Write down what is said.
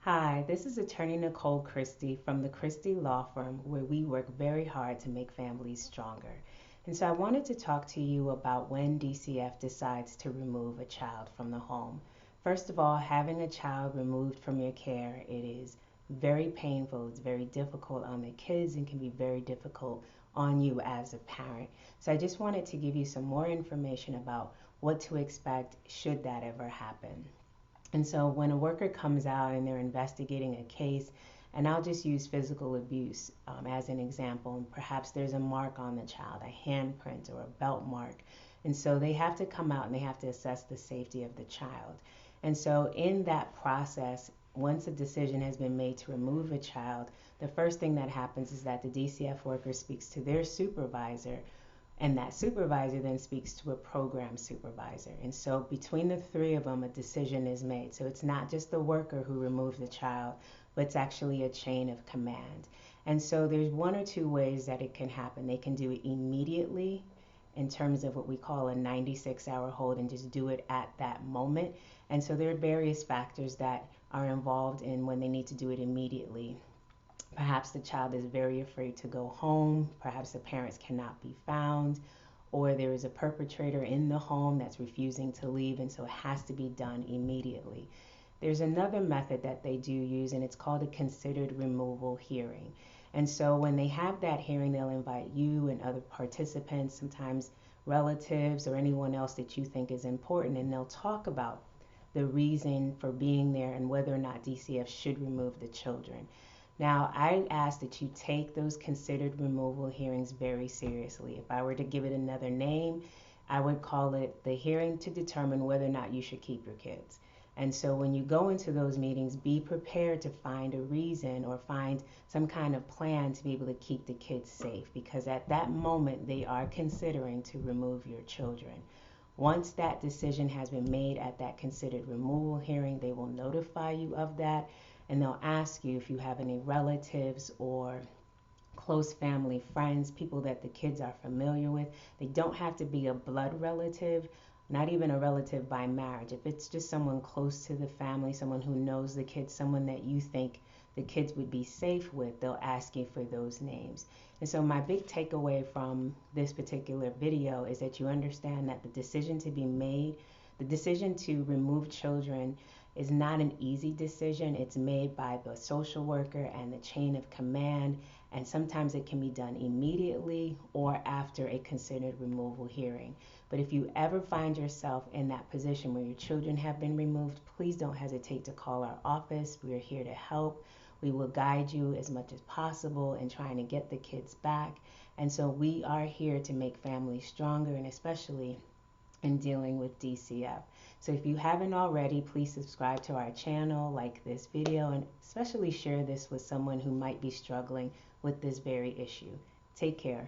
Hi, this is attorney Nicole Christie from the Christie Law Firm, where we work very hard to make families stronger. And so I wanted to talk to you about when DCF decides to remove a child from the home. First of all, having a child removed from your care, it is very painful, it's very difficult on the kids, and can be very difficult on you as a parent. So I just wanted to give you some more information about what to expect should that ever happen. And so when a worker comes out and they're investigating a case, and I'll just use physical abuse as an example, and perhaps there's a mark on the child, a handprint or a belt mark. And so they have to come out and they have to assess the safety of the child. And so in that process, once a decision has been made to remove a child, the first thing that happens is that the DCF worker speaks to their supervisor, and that supervisor then speaks to a program supervisor. And so between the three of them, a decision is made. So it's not just the worker who removes the child, but it's actually a chain of command. And so there's one or two ways that it can happen. They can do it immediately in terms of what we call a 96-hour hold and just do it at that moment. And so there are various factors that are involved in when they need to do it immediately. Perhaps the child is very afraid to go home. Perhaps the parents cannot be found, or there is a perpetrator in the home that's refusing to leave, and so it has to be done immediately. There's another method that they do use, and it's called a considered removal hearing. And so when they have that hearing, they'll invite you and other participants, sometimes relatives or anyone else that you think is important, and they'll talk about the reason for being there and whether or not DCF should remove the children. Now, I ask that you take those considered removal hearings very seriously. If I were to give it another name, I would call it the hearing to determine whether or not you should keep your kids. And so when you go into those meetings, be prepared to find a reason or find some kind of plan to be able to keep the kids safe, because at that moment they are considering to remove your children. Once that decision has been made at that considered removal hearing, they will notify you of that, and they'll ask you if you have any relatives or close family friends, people that the kids are familiar with. They don't have to be a blood relative, not even a relative by marriage. If it's just someone close to the family, someone who knows the kids, someone that you think the kids would be safe with, they'll ask you for those names. And so my big takeaway from this particular video is that you understand that the decision to be made, the decision to remove children, is not an easy decision. It's made by the social worker and the chain of command, and sometimes it can be done immediately or after a considered removal hearing. But if you ever find yourself in that position where your children have been removed, please don't hesitate to call our office. We are here to help. We will guide you as much as possible in trying to get the kids back. And so we are here to make families stronger, and especially in dealing with DCF. So if you haven't already, please subscribe to our channel, like this video, and especially share this with someone who might be struggling with this very issue. Take care.